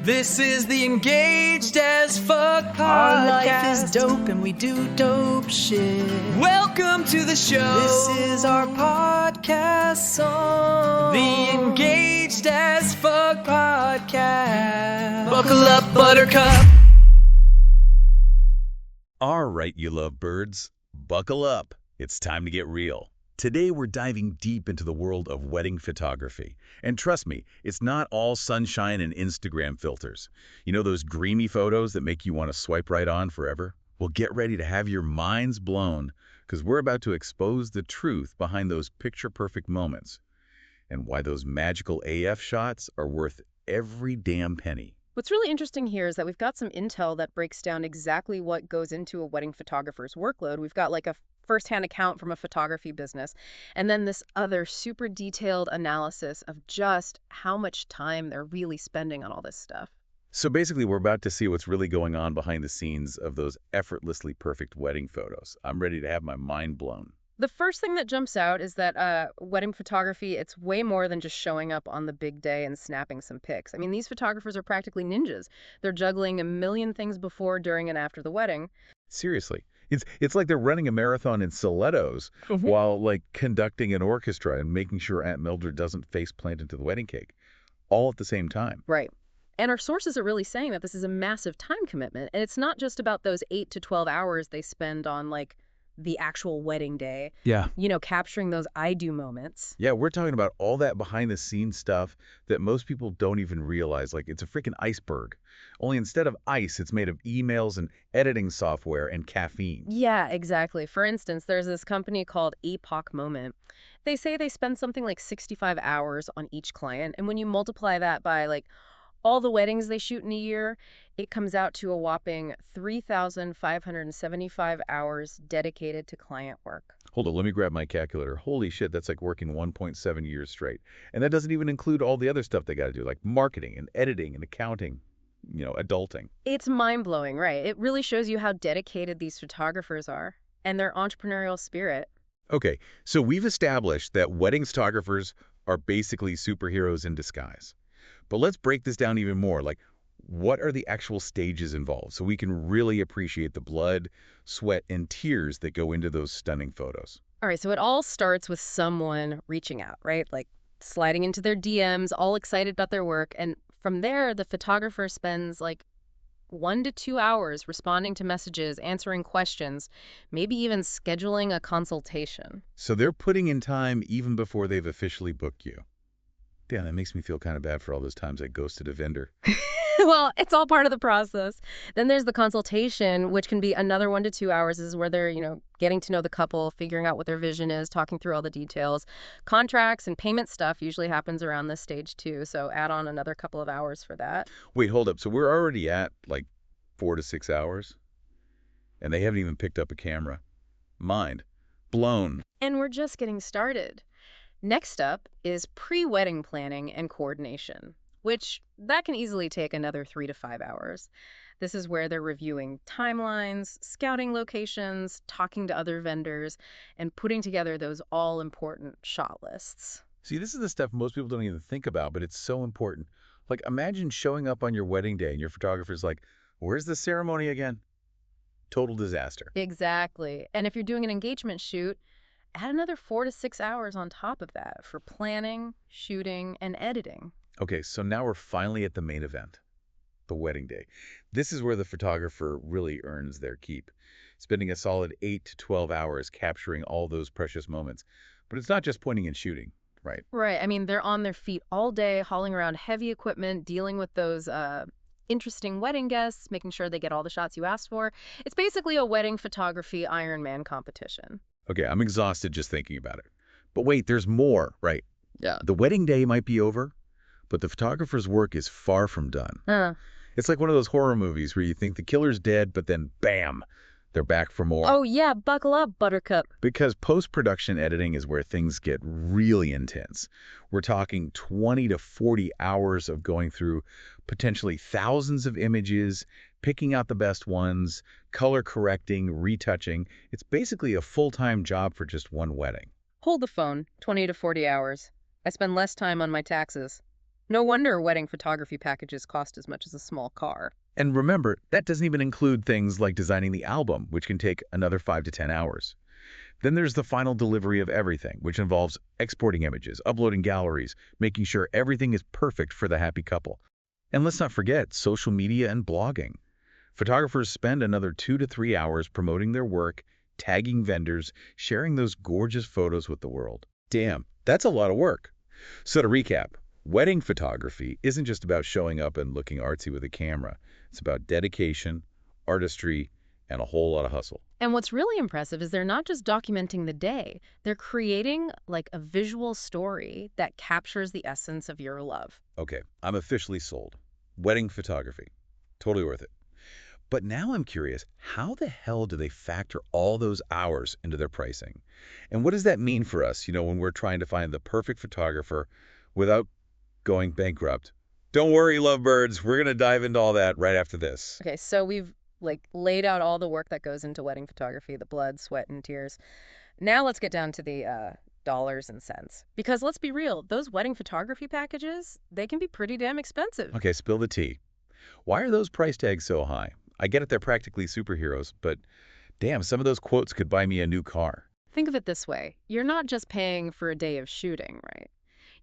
This is the Engaged as Fuck podcast. Our life is dope and we do dope shit. Welcome to the show. This is our podcast song. The Engaged as Fuck podcast. Buckle up, Buttercup. All right, you love birds, buckle up. It's time to get real. Today, we're diving deep into the world of wedding photography. And trust me, it's not all sunshine and Instagram filters. You know those dreamy photos that make you want to swipe right on forever? Well, get ready to have your minds blown, because we're about to expose the truth behind those picture-perfect moments and why those magical AF shots are worth every damn penny. What's really interesting here is that we've got some intel that breaks down exactly what goes into a wedding photographer's workload. We've got like a firsthand account from a photography business, and then this other super detailed analysis of just how much time they're really spending on all this stuff. So basically, we're about to see what's really going on behind the scenes of those effortlessly perfect wedding photos. I'm ready to have my mind blown. The first thing that jumps out is that wedding photography, it's way more than just showing up on the big day and snapping some pics. I mean, these photographers are practically ninjas. They're juggling a million things before, during, and after the wedding. Seriously. It's like they're running a marathon in stilettos while like conducting an orchestra and making sure Aunt Mildred doesn't face plant into the wedding cake, all at the same time. Right. And our sources are really saying that this is a massive time commitment. And it's not just about those 8 to 12 hours they spend on like the actual wedding day. Yeah. You know, capturing those I do moments. Yeah, we're talking about all that behind the scenes stuff that most people don't even realize. Like it's a freaking iceberg. Only instead of ice, it's made of emails and editing software and caffeine. Yeah, exactly. For instance, there's this company called Epoch Moment. They say they spend something like 65 hours on each client. And when you multiply that by like all the weddings they shoot in a year, it comes out to a whopping 3,575 hours dedicated to client work. Hold on, let me grab my calculator. Holy shit, that's like working 1.7 years straight. And that doesn't even include all the other stuff they got to do, like marketing and editing and accounting, adulting. It's mind-blowing, right? It really shows you how dedicated these photographers are and their entrepreneurial spirit. Okay, so we've established that wedding photographers are basically superheroes in disguise. But let's break this down even more. Like, what are the actual stages involved so we can really appreciate the blood, sweat, and tears that go into those stunning photos? All right, so it all starts with someone reaching out, right? Like sliding into their DMs, all excited about their work. And from there, the photographer spends like 1 to 2 hours responding to messages, answering questions, maybe even scheduling a consultation. So they're putting in time even before they've officially booked you. Damn, that makes me feel kind of bad for all those times I ghosted a vendor. Well, it's all part of the process. Then there's the consultation, which can be another 1 to 2 hours. This is where they're, getting to know the couple, figuring out what their vision is, talking through all the details. Contracts and payment stuff usually happens around this stage too, so add on another couple of hours for that. Wait, hold up. So we're already at like 4 to 6 hours? And they haven't even picked up a camera. Mind blown. And we're just getting started. Next up is pre-wedding planning and coordination, which that can easily take another 3 to 5 hours. This is where they're reviewing timelines, scouting locations, talking to other vendors, and putting together those all-important shot lists. See, this is the stuff most people don't even think about, but it's so important. Like, imagine showing up on your wedding day and your photographer's like, where's the ceremony again? Total disaster. Exactly. And if you're doing an engagement shoot, add another 4 to 6 hours on top of that for planning, shooting, and editing. Okay, so now we're finally at the main event, the wedding day. This is where the photographer really earns their keep, spending a solid 8 to 12 hours capturing all those precious moments. But it's not just pointing and shooting, right? Right. I mean, they're on their feet all day, hauling around heavy equipment, dealing with those interesting wedding guests, making sure they get all the shots you asked for. It's basically a wedding photography Ironman competition. Okay, I'm exhausted just thinking about it. But wait, there's more, right? Yeah. The wedding day might be over, but the photographer's work is far from done. It's like one of those horror movies where you think the killer's dead, but then bam, they're back for more. Oh yeah, buckle up, Buttercup. Because post-production editing is where things get really intense. We're talking 20 to 40 hours of going through potentially thousands of images, picking out the best ones, color correcting, retouching. It's basically a full-time job for just one wedding. Hold the phone. 20 to 40 hours. I spend less time on my taxes. No wonder wedding photography packages cost as much as a small car. And remember, that doesn't even include things like designing the album, which can take another 5 to 10 hours. Then there's the final delivery of everything, which involves exporting images, uploading galleries, making sure everything is perfect for the happy couple. And let's not forget social media and blogging. Photographers spend another 2 to 3 hours promoting their work, tagging vendors, sharing those gorgeous photos with the world. Damn, that's a lot of work. So to recap, wedding photography isn't just about showing up and looking artsy with a camera. It's about dedication, artistry, and a whole lot of hustle. And what's really impressive is they're not just documenting the day, they're creating like a visual story that captures the essence of your love. Okay, I'm officially sold. Wedding photography. Totally worth it. But now I'm curious, how the hell do they factor all those hours into their pricing? And what does that mean for us, when we're trying to find the perfect photographer without going bankrupt? Don't worry, lovebirds. We're going to dive into all that right after this. Okay, so we've laid out all the work that goes into wedding photography, the blood, sweat, and tears. Now let's get down to the dollars and cents. Because let's be real, those wedding photography packages, they can be pretty damn expensive. Okay, spill the tea. Why are those price tags so high? I get it, they're practically superheroes, but damn, some of those quotes could buy me a new car. Think of it this way. You're not just paying for a day of shooting, right?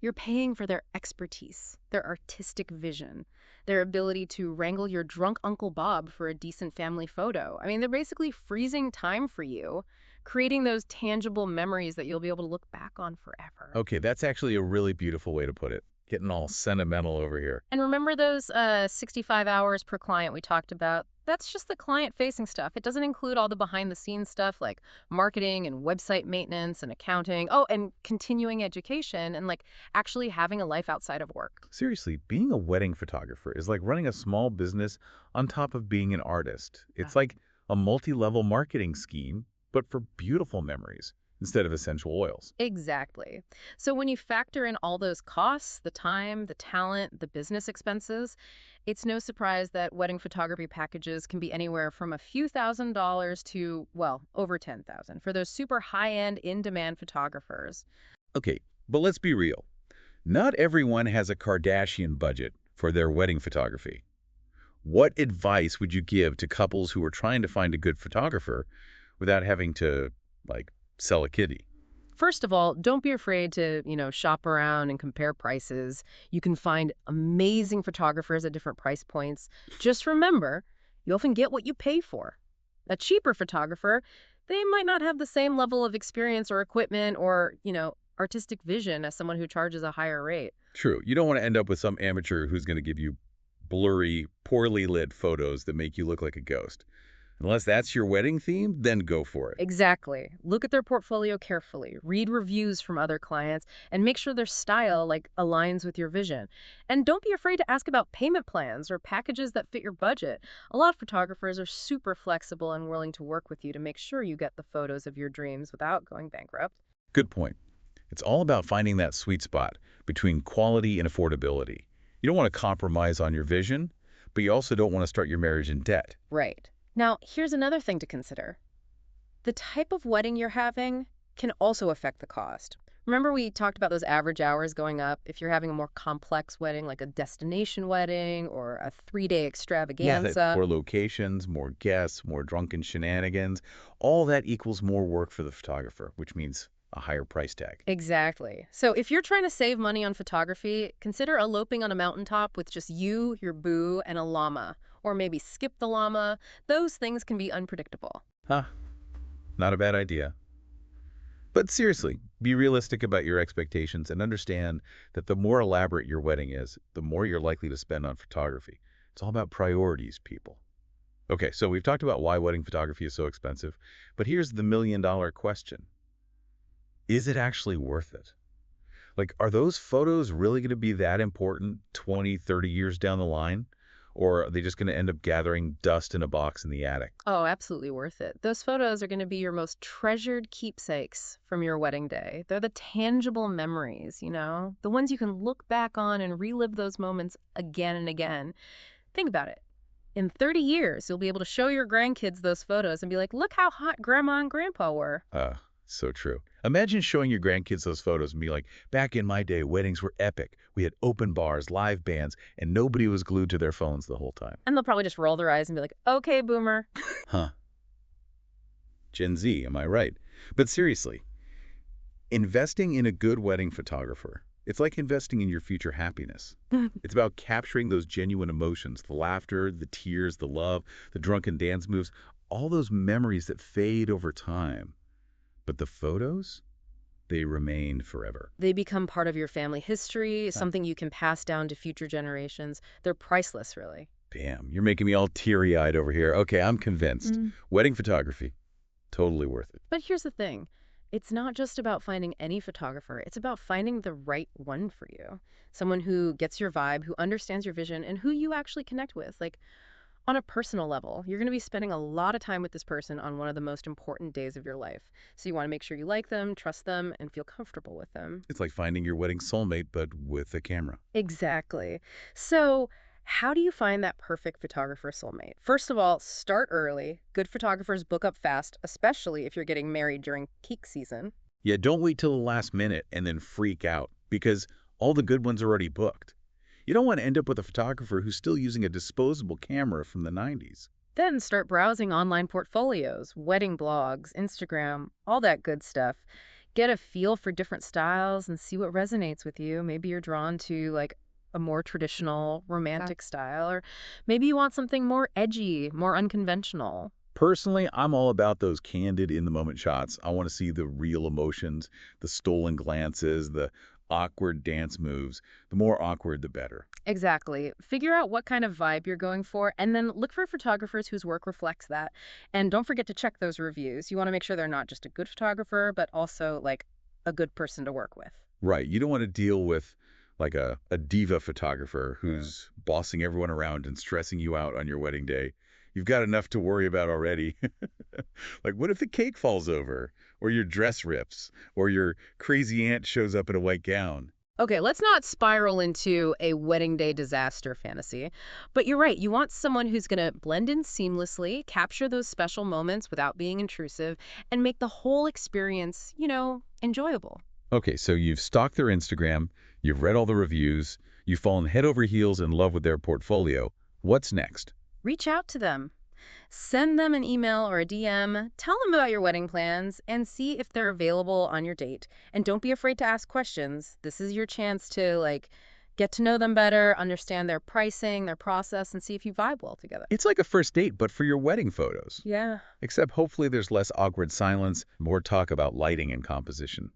You're paying for their expertise, their artistic vision, their ability to wrangle your drunk Uncle Bob for a decent family photo. I mean, they're basically freezing time for you, creating those tangible memories that you'll be able to look back on forever. Okay, that's actually a really beautiful way to put it. Getting all sentimental over here. And remember those 65 hours per client we talked about? That's just the client-facing stuff. It doesn't include all the behind-the-scenes stuff like marketing and website maintenance and accounting. Oh, and continuing education and actually having a life outside of work. Seriously, being a wedding photographer is like running a small business on top of being an artist. It's like a multi-level marketing scheme, but for beautiful memories instead of essential oils. Exactly. So when you factor in all those costs, the time, the talent, the business expenses, it's no surprise that wedding photography packages can be anywhere from a few $1,000s to, well, over 10,000 for those super high-end, in-demand photographers. Okay, but let's be real. Not everyone has a Kardashian budget for their wedding photography. What advice would you give to couples who are trying to find a good photographer without having to, sell a kitty? First of all, don't be afraid to, shop around and compare prices. You can find amazing photographers at different price points. Just remember, you often get what you pay for. A cheaper photographer, they might not have the same level of experience or equipment or, artistic vision as someone who charges a higher rate. True, you don't want to end up with some amateur who's going to give you blurry, poorly lit photos that make you look like a ghost. Unless that's your wedding theme, then go for it. Exactly. Look at their portfolio carefully, read reviews from other clients, and make sure their style aligns with your vision. And don't be afraid to ask about payment plans or packages that fit your budget. A lot of photographers are super flexible and willing to work with you to make sure you get the photos of your dreams without going bankrupt. Good point. It's all about finding that sweet spot between quality and affordability. You don't want to compromise on your vision, but you also don't want to start your marriage in debt. Right. Now, here's another thing to consider. The type of wedding you're having can also affect the cost. Remember we talked about those average hours going up? If you're having a more complex wedding, like a destination wedding or a 3-day extravaganza. More locations, more guests, more drunken shenanigans, all that equals more work for the photographer, which means a higher price tag. Exactly. So if you're trying to save money on photography, consider eloping on a mountaintop with just you, your boo, and a llama. Or maybe skip the llama. Those things can be unpredictable. Huh. Not a bad idea. But seriously, be realistic about your expectations and understand that the more elaborate your wedding is, the more you're likely to spend on photography. It's all about priorities, people. Okay, so we've talked about why wedding photography is so expensive, but here's the million-dollar question. Is it actually worth it? Are those photos really going to be that important 20, 30 years down the line? Or are they just going to end up gathering dust in a box in the attic? Oh, absolutely worth it. Those photos are going to be your most treasured keepsakes from your wedding day. They're the tangible memories, the ones you can look back on and relive those moments again and again. Think about it. In 30 years, you'll be able to show your grandkids those photos and be like, look how hot Grandma and Grandpa were. So true. Imagine showing your grandkids those photos and be like, back in my day, weddings were epic. We had open bars, live bands, and nobody was glued to their phones the whole time. And they'll probably just roll their eyes and be like, okay, boomer. Huh. Gen Z, am I right? But seriously, investing in a good wedding photographer, it's like investing in your future happiness. It's about capturing those genuine emotions, the laughter, the tears, the love, the drunken dance moves, all those memories that fade over time. But the photos, they remain forever. They become part of your family history, something you can pass down to future generations. They're priceless, really. Damn, you're making me all teary-eyed over here. Okay, I'm convinced. Wedding photography, totally worth it. But here's the thing. It's not just about finding any photographer. It's about finding the right one for you. Someone who gets your vibe, who understands your vision, and who you actually connect with. Like, on a personal level, you're going to be spending a lot of time with this person on one of the most important days of your life. So you want to make sure you like them, trust them, and feel comfortable with them. It's like finding your wedding soulmate, but with a camera. Exactly. So how do you find that perfect photographer soulmate? First of all, start early. Good photographers book up fast, especially if you're getting married during peak season. Yeah, don't wait till the last minute and then freak out, because all the good ones are already booked. You don't want to end up with a photographer who's still using a disposable camera from the 90s. Then start browsing online portfolios, wedding blogs, Instagram, all that good stuff. Get a feel for different styles and see what resonates with you. Maybe you're drawn to like a more traditional romantic style, or maybe you want something more edgy, more unconventional. Personally, I'm all about those candid, in-the-moment shots. I want to see the real emotions, the stolen glances, the awkward dance moves. The more awkward, the better. Exactly. Figure out what kind of vibe you're going for, and then look for photographers whose work reflects that. And don't forget to check those reviews. You want to make sure they're not just a good photographer, but also like a good person to work with. Right. You don't want to deal with like a diva photographer who's bossing everyone around and stressing you out on your wedding day. You've got enough to worry about already. Like, what if the cake falls over, or your dress rips, or your crazy aunt shows up in a white gown? Okay, let's not spiral into a wedding day disaster fantasy. But you're right, you want someone who's going to blend in seamlessly, capture those special moments without being intrusive, and make the whole experience, enjoyable. Okay, so you've stalked their Instagram, you've read all the reviews, you've fallen head over heels in love with their portfolio. What's next? Reach out to them. Send them an email or a DM, tell them about your wedding plans, and see if they're available on your date. And don't be afraid to ask questions. This is your chance to, get to know them better, understand their pricing, their process, and see if you vibe well together. It's like a first date, but for your wedding photos. Yeah. Except hopefully there's less awkward silence, more talk about lighting and composition.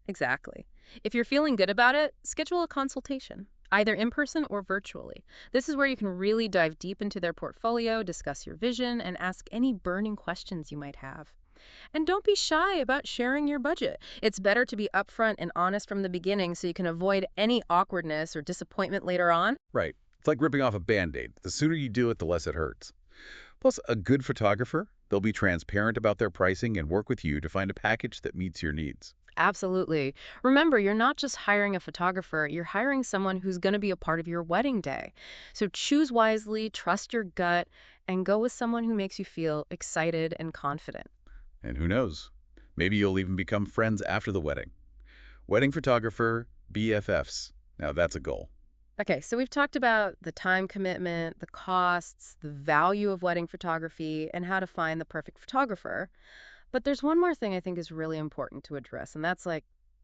Exactly. If you're feeling good about it, schedule a consultation, either in person or virtually. This is where you can really dive deep into their portfolio, discuss your vision, and ask any burning questions you might have. And don't be shy about sharing your budget. It's better to be upfront and honest from the beginning so you can avoid any awkwardness or disappointment later on. Right. It's like ripping off a Band-Aid. The sooner you do it, the less it hurts. Plus, a good photographer, they'll be transparent about their pricing and work with you to find a package that meets your needs. Absolutely. Remember, you're not just hiring a photographer, you're hiring someone who's going to be a part of your wedding day. So choose wisely, trust your gut, and go with someone who makes you feel excited and confident. And who knows? Maybe you'll even become friends after the wedding. Wedding photographer, BFFs. Now that's a goal. Okay, so we've talked about the time commitment, the costs, the value of wedding photography, and how to find the perfect photographer. But there's one more thing I think is really important to address, and that's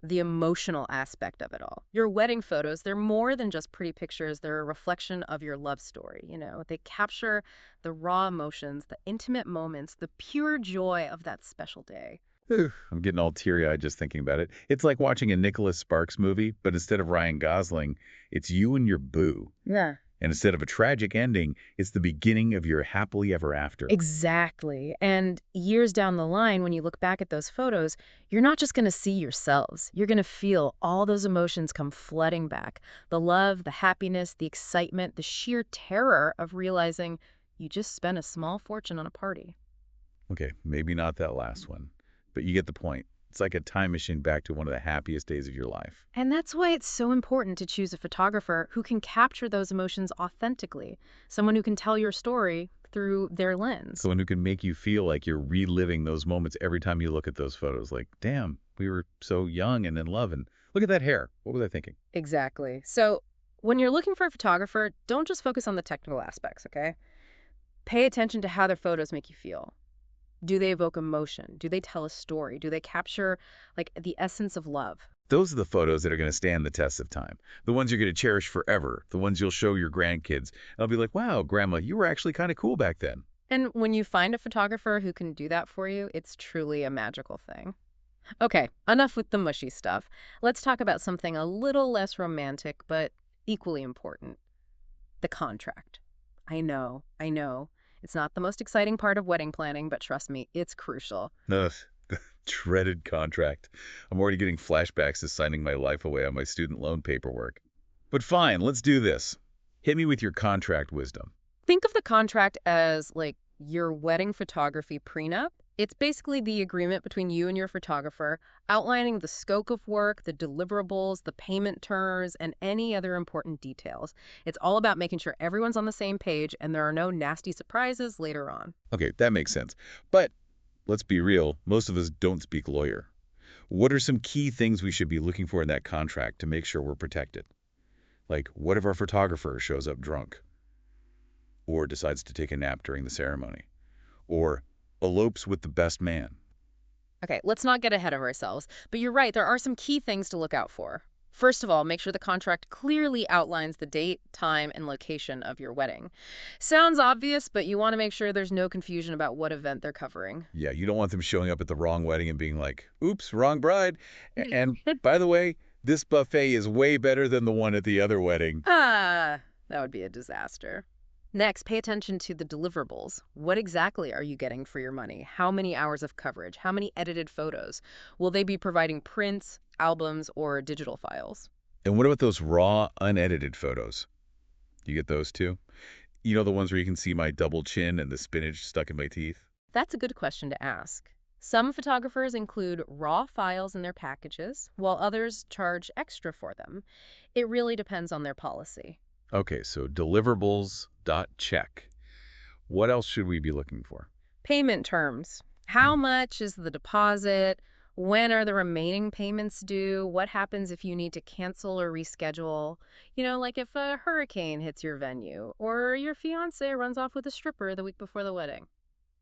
the emotional aspect of it all. Your wedding photos, they're more than just pretty pictures. They're a reflection of your love story. They capture the raw emotions, the intimate moments, the pure joy of that special day. I'm getting all teary-eyed just thinking about it. It's like watching a Nicholas Sparks movie, but instead of Ryan Gosling, it's you and your boo. Yeah. And instead of a tragic ending, it's the beginning of your happily ever after. Exactly. And years down the line, when you look back at those photos, you're not just going to see yourselves. You're going to feel all those emotions come flooding back. The love, the happiness, the excitement, the sheer terror of realizing you just spent a small fortune on a party. Okay, maybe not that last one, but you get the point. It's like a time machine back to one of the happiest days of your life. And that's why it's so important to choose a photographer who can capture those emotions authentically, someone who can tell your story through their lens. Someone who can make you feel like you're reliving those moments every time you look at those photos. Like, damn, we were so young and in love, and look at that hair. What was I thinking? Exactly. So when you're looking for a photographer, don't just focus on the technical aspects, okay? Pay attention to how their photos make you feel. Do they evoke emotion? Do they tell a story? Do they capture like the essence of love? Those are the photos that are going to stand the test of time. The ones you're going to cherish forever. The ones you'll show your grandkids. They'll be like, wow, Grandma, you were actually kind of cool back then. And when you find a photographer who can do that for you, it's truly a magical thing. Okay, enough with the mushy stuff. Let's talk about something a little less romantic, but equally important. The contract. I know. It's not the most exciting part of wedding planning, but trust me, it's crucial. Ugh, the dreaded contract. I'm already getting flashbacks to signing my life away on my student loan paperwork. But fine, let's do this. Hit me with your contract wisdom. Think of the contract as like your wedding photography prenup. It's basically the agreement between you and your photographer outlining the scope of work, the deliverables, the payment terms, and any other important details. It's all about making sure everyone's on the same page and there are no nasty surprises later on. Okay, that makes sense. But let's be real, most of us don't speak lawyer. What are some key things we should be looking for in that contract to make sure we're protected? Like, what if our photographer shows up drunk? Or decides to take a nap during the ceremony? Or elopes with the best man? Okay, let's not get ahead of ourselves, but you're right, there are some key things to look out for. First of all, make sure the contract clearly outlines the date, time, and location of your wedding. Sounds obvious, but you want to make sure there's no confusion about what event they're covering. Yeah, you don't want them showing up at the wrong wedding and being like, oops, wrong bride. And by the way, this buffet is way better than the one at the other wedding. That would be a disaster. Next, pay attention to the deliverables. What exactly are you getting for your money? How many hours of coverage? How many edited photos? Will they be providing prints, albums, or digital files? And what about those raw, unedited photos? You get those too? You know, the ones where you can see my double chin and the spinach stuck in my teeth? That's a good question to ask. Some photographers include raw files in their packages, while others charge extra for them. It really depends on their policy. Okay, so deliverables, check. What else should we be looking for? Payment terms. How much is the deposit? When are the remaining payments due? What happens if you need to cancel or reschedule? You know, like if a hurricane hits your venue or your fiance runs off with a stripper the week before the wedding.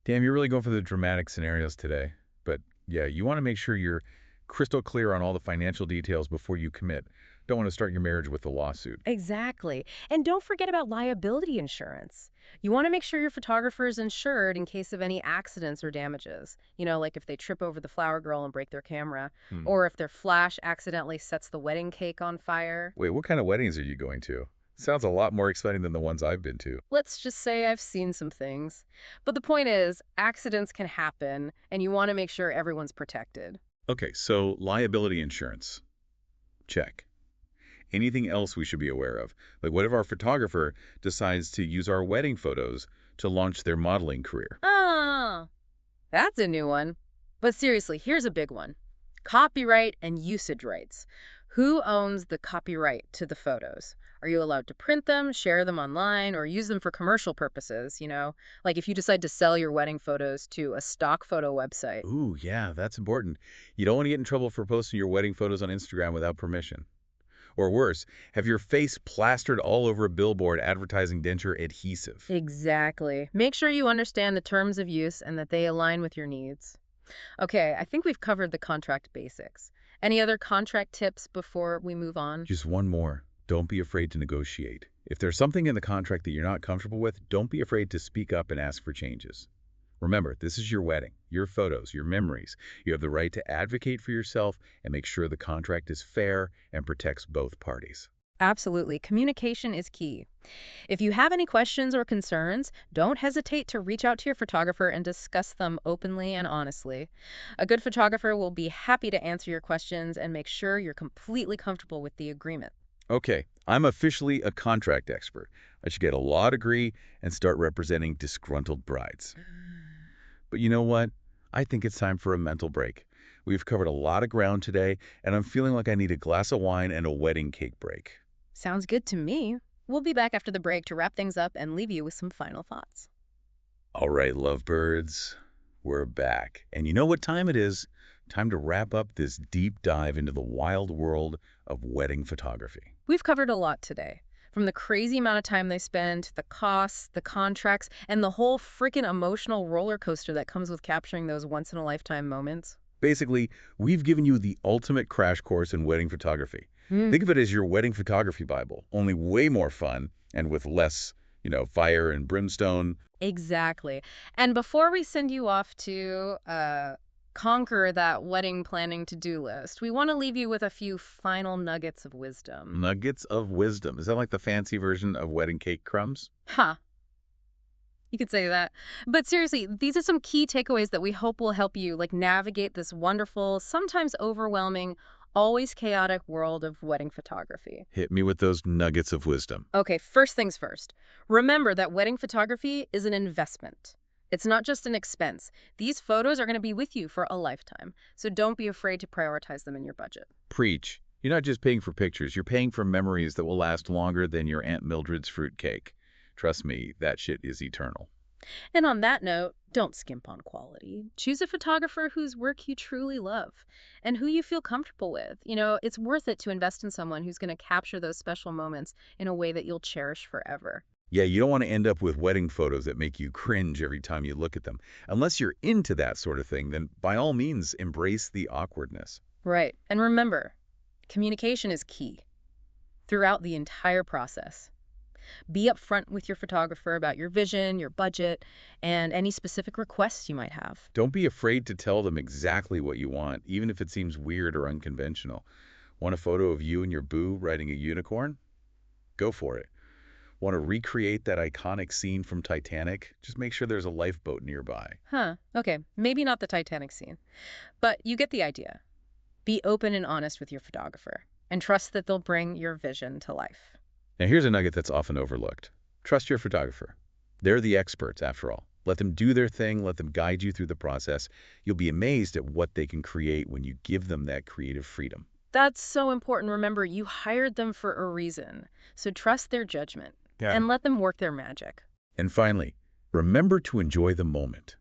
Damn, you're really going for the dramatic scenarios today. But yeah, you want to make sure you're crystal clear on all the financial details before you commit. Don't want to start your marriage with a lawsuit. Exactly. And don't forget about liability insurance. You want to make sure your photographer is insured in case of any accidents or damages. You know, like if they trip over the flower girl and break their camera, or if their flash accidentally sets the wedding cake on fire. Wait, what kind of weddings are you going to? Sounds a lot more exciting than the ones I've been to. Let's just say I've seen some things. But the point is, accidents can happen, and you want to make sure everyone's protected. Okay, so liability insurance. Check. Anything else we should be aware of? Like, what if our photographer decides to use our wedding photos to launch their modeling career? Oh, that's a new one. But seriously, here's a big one. Copyright and usage rights. Who owns the copyright to the photos? Are you allowed to print them, share them online, or use them for commercial purposes, you know? Like if you decide to sell your wedding photos to a stock photo website. Ooh, yeah, that's important. You don't want to get in trouble for posting your wedding photos on Instagram without permission. Or worse, have your face plastered all over a billboard advertising denture adhesive. Exactly. Make sure you understand the terms of use and that they align with your needs. Okay, I think we've covered the contract basics. Any other contract tips before we move on? Just one more. Don't be afraid to negotiate. If there's something in the contract that you're not comfortable with, don't be afraid to speak up and ask for changes. Remember, this is your wedding, your photos, your memories. You have the right to advocate for yourself and make sure the contract is fair and protects both parties. Absolutely. Communication is key. If you have any questions or concerns, don't hesitate to reach out to your photographer and discuss them openly and honestly. A good photographer will be happy to answer your questions and make sure you're completely comfortable with the agreement. Okay, I'm officially a contract expert. I should get a law degree and start representing disgruntled brides. But you know what? I think it's time for a mental break. We've covered a lot of ground today, and I'm feeling like I need a glass of wine and a wedding cake break. Sounds good to me. We'll be back after the break to wrap things up and leave you with some final thoughts. All right, lovebirds, we're back. And you know what time it is? Time to wrap up this deep dive into the wild world of wedding photography. We've covered a lot today. From the crazy amount of time they spend, to the costs, the contracts, and the whole freaking emotional roller coaster that comes with capturing those once-in-a-lifetime moments. Basically, we've given you the ultimate crash course in wedding photography. Think of it as your wedding photography Bible, only way more fun and with less, fire and brimstone. Exactly. And before we send you off to conquer that wedding planning to-do list, we want to leave you with a few final nuggets of wisdom. Nuggets of wisdom. Is that like the fancy version of wedding cake crumbs? Huh. You could say that. But seriously, these are some key takeaways that we hope will help you navigate this wonderful, sometimes overwhelming, always chaotic world of wedding photography. Hit me with those nuggets of wisdom. Okay, first things first. Remember that wedding photography is an investment. It's not just an expense. These photos are going to be with you for a lifetime, so don't be afraid to prioritize them in your budget. Preach. You're not just paying for pictures, you're paying for memories that will last longer than your Aunt Mildred's fruitcake. Trust me, that shit is eternal. And on that note, don't skimp on quality. Choose a photographer whose work you truly love and who you feel comfortable with. It's worth it to invest in someone who's going to capture those special moments in a way that you'll cherish forever. Yeah, you don't want to end up with wedding photos that make you cringe every time you look at them. Unless you're into that sort of thing, then by all means, embrace the awkwardness. Right. And remember, communication is key throughout the entire process. Be upfront with your photographer about your vision, your budget, and any specific requests you might have. Don't be afraid to tell them exactly what you want, even if it seems weird or unconventional. Want a photo of you and your boo riding a unicorn? Go for it. Want to recreate that iconic scene from Titanic? Just make sure there's a lifeboat nearby. Okay, maybe not the Titanic scene, but you get the idea. Be open and honest with your photographer, and trust that they'll bring your vision to life. Now here's a nugget that's often overlooked. Trust your photographer. They're the experts, after all. Let them do their thing, let them guide you through the process. You'll be amazed at what they can create when you give them that creative freedom. That's so important. Remember, you hired them for a reason, so trust their judgment and let them work their magic. And finally, remember to enjoy the moment.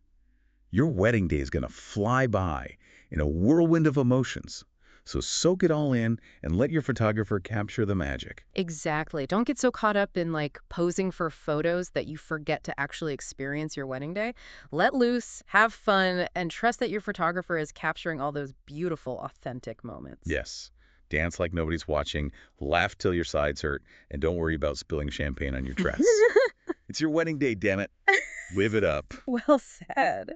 Your wedding day is going to fly by in a whirlwind of emotions. So soak it all in and let your photographer capture the magic. Exactly. Don't get so caught up in posing for photos that you forget to actually experience your wedding day. Let loose, have fun, and trust that your photographer is capturing all those beautiful, authentic moments. Yes. Dance like nobody's watching, laugh till your sides hurt, and don't worry about spilling champagne on your dress. It's your wedding day, damn it. Live it up. Well said.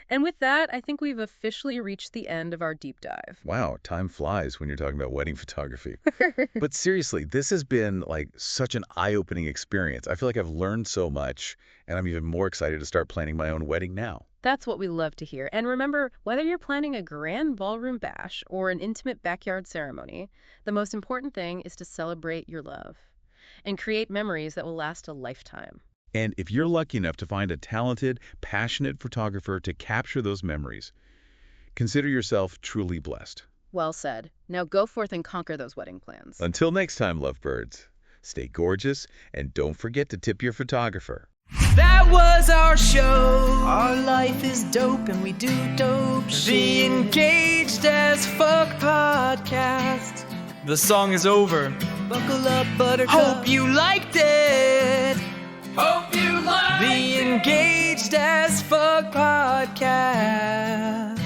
And with that, I think we've officially reached the end of our deep dive. Wow, time flies when you're talking about wedding photography. But seriously, this has been such an eye-opening experience. I feel like I've learned so much, and I'm even more excited to start planning my own wedding now. That's what we love to hear. And remember, whether you're planning a grand ballroom bash or an intimate backyard ceremony, the most important thing is to celebrate your love and create memories that will last a lifetime. And if you're lucky enough to find a talented, passionate photographer to capture those memories, consider yourself truly blessed. Well said. Now go forth and conquer those wedding plans. Until next time, lovebirds, stay gorgeous and don't forget to tip your photographer. That was our show. Our life is dope and we do dope The shit. Engaged as Fuck podcast. The song is over. Buckle up, buttercup. Hope you liked it. Hope you liked The Engaged as Fuck podcast.